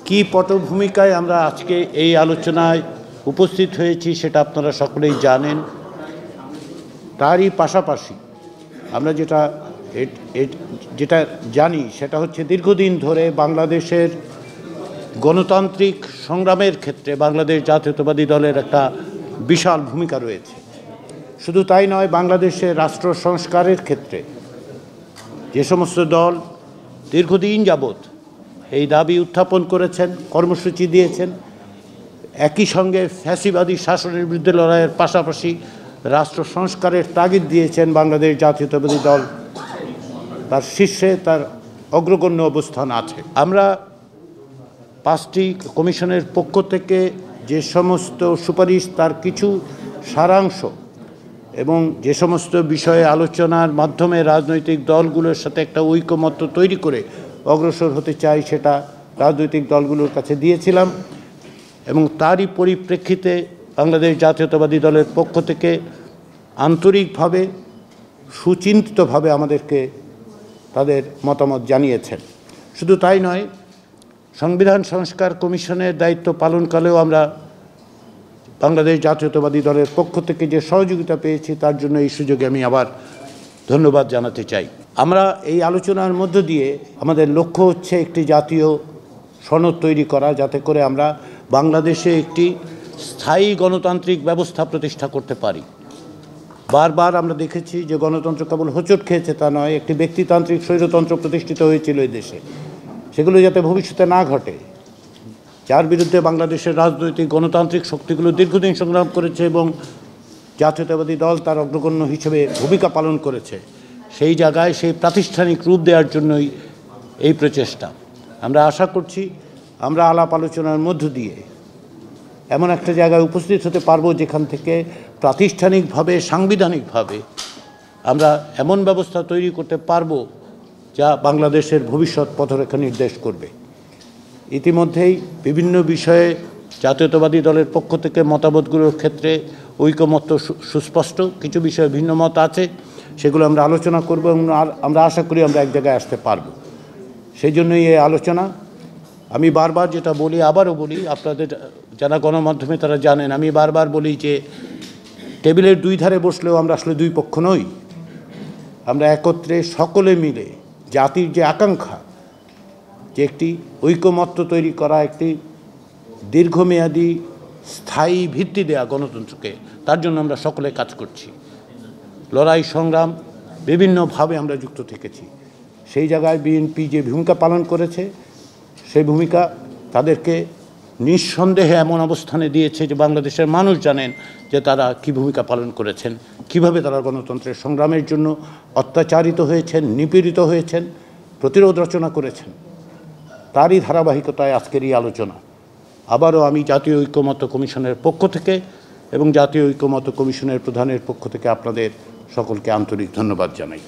কি পটভূমিকায় আমরা আজকে এই আলোচনায় উপস্থিত হয়েছি সেটা আপনারা সকলেই জানেন। তারই পাশাপাশি আমরা যেটা জানি সেটা হচ্ছে দীর্ঘদিন ধরে বাংলাদেশের গণতান্ত্রিক সংগ্রামের ক্ষেত্রে বাংলাদেশ জাতীয়তাবাদী দলের একটা বিশাল ভূমিকা রয়েছে। শুধু তাই নয়, বাংলাদেশের রাষ্ট্র সংস্কারের ক্ষেত্রে যে সমস্ত দল দীর্ঘদিন যাবৎ এই দাবি উত্থাপন করেছেন, কর্মসূচি দিয়েছেন, একই সঙ্গে ফ্যাসিবাদী শাসনের বিরুদ্ধে লড়াইয়ের পাশাপাশি রাষ্ট্র সংস্কারের তাগিদ দিয়েছেন, বাংলাদেশ জাতীয়তাবাদী দল তার শীর্ষে, তার অগ্রগণ্য অবস্থান আছে। আমরা 5টি কমিশনের পক্ষ থেকে যে সমস্ত সুপারিশ, তার কিছু সারাংশ এবং যে সমস্ত বিষয়ে আলোচনার মাধ্যমে রাজনৈতিক দলগুলোর সাথে একটা ঐকমত্য তৈরি করে অগ্রসর হতে চাই, সেটা রাজনৈতিক দলগুলোর কাছে দিয়েছিলাম এবং তারই পরিপ্রেক্ষিতে বাংলাদেশ জাতীয়তাবাদী দলের পক্ষ থেকে আন্তরিকভাবে সুচিন্তিতভাবে আমাদেরকে তাদের মতামত জানিয়েছেন। শুধু তাই নয়, সংবিধান সংস্কার কমিশনের দায়িত্ব পালনকালেও আমরা বাংলাদেশ জাতীয়তাবাদী দলের পক্ষ থেকে যে সহযোগিতা পেয়েছি তার জন্য এই সুযোগে আমি আবার ধন্যবাদ জানাতে চাই। আমরা এই আলোচনার মধ্য দিয়ে আমাদের লক্ষ্য হচ্ছে একটি জাতীয় সনদ তৈরি করা, যাতে করে আমরা বাংলাদেশে একটি স্থায়ী গণতান্ত্রিক ব্যবস্থা প্রতিষ্ঠা করতে পারি। বারবার আমরা দেখেছি যে গণতন্ত্র কেবল হোঁচট খেয়েছে তা নয়, একটি ব্যক্তিতান্ত্রিক স্বৈরতন্ত্র প্রতিষ্ঠিত হয়েছিল এই দেশে। সেগুলো যাতে ভবিষ্যতে না ঘটে, যার বিরুদ্ধে বাংলাদেশের রাজনৈতিক গণতান্ত্রিক শক্তিগুলো দীর্ঘদিন সংগ্রাম করেছে এবং জাতীয়তাবাদী দল তার অগ্রগণ্য হিসেবে ভূমিকা পালন করেছে, সেই জায়গায় সেই প্রাতিষ্ঠানিক রূপ দেওয়ার জন্যই এই প্রচেষ্টা। আমরা আশা করছি আমরা আলাপ আলোচনার মধ্য দিয়ে এমন একটা জায়গায় উপস্থিত হতে পারবো যেখান থেকে প্রাতিষ্ঠানিকভাবে, সাংবিধানিকভাবে আমরা এমন ব্যবস্থা তৈরি করতে পারবো যা বাংলাদেশের ভবিষ্যৎ পথরেখা নির্দেশ করবে। ইতিমধ্যেই বিভিন্ন বিষয়ে জাতীয়তাবাদী দলের পক্ষ থেকে মতামতগুলোর ক্ষেত্রে ঐকমত্য সুস্পষ্ট, কিছু বিষয়ে ভিন্ন মত আছে, সেগুলো আমরা আলোচনা করব এবং আমরা আশা করি আমরা এক জায়গায় আসতে পারব। সেই জন্যই এই আলোচনা। আমি বারবার যেটা বলি, আবারও বলি, আপনাদের যারা গণমাধ্যমে তারা জানেন, আমি বারবার বলি যে টেবিলের দুই ধারে বসলেও আমরা আসলে দুই পক্ষ নই। আমরা একত্রে সকলে মিলে জাতির যে আকাঙ্ক্ষা, যে একটি ঐকমত্য তৈরি করা, একটি দীর্ঘমেয়াদী স্থায়ী ভিত্তি দেয়া গণতন্ত্রকে, তার জন্য আমরা সকলে কাজ করছি। লড়াই সংগ্রাম বিভিন্নভাবে আমরা যুক্ত থেকেছি। সেই জায়গায় বিএনপি যে ভূমিকা পালন করেছে, সেই ভূমিকা তাদেরকে নিঃসন্দেহে এমন অবস্থানে দিয়েছে যে বাংলাদেশের মানুষ জানেন যে তারা কী ভূমিকা পালন করেছেন, কিভাবে তারা গণতন্ত্রের সংগ্রামের জন্য অত্যাচারিত হয়েছেন, নিপীড়িত হয়েছেন, প্রতিরোধ রচনা করেছেন। তারই ধারাবাহিকতায় আজকের এই আলোচনা। আবারও আমি জাতীয় ঐকমত্য কমিশনের পক্ষ থেকে এবং জাতীয় ঐকমত্য কমিশনের প্রধানের পক্ষ থেকে আপনাদের সকলকে আন্তরিক ধন্যবাদ জানাই।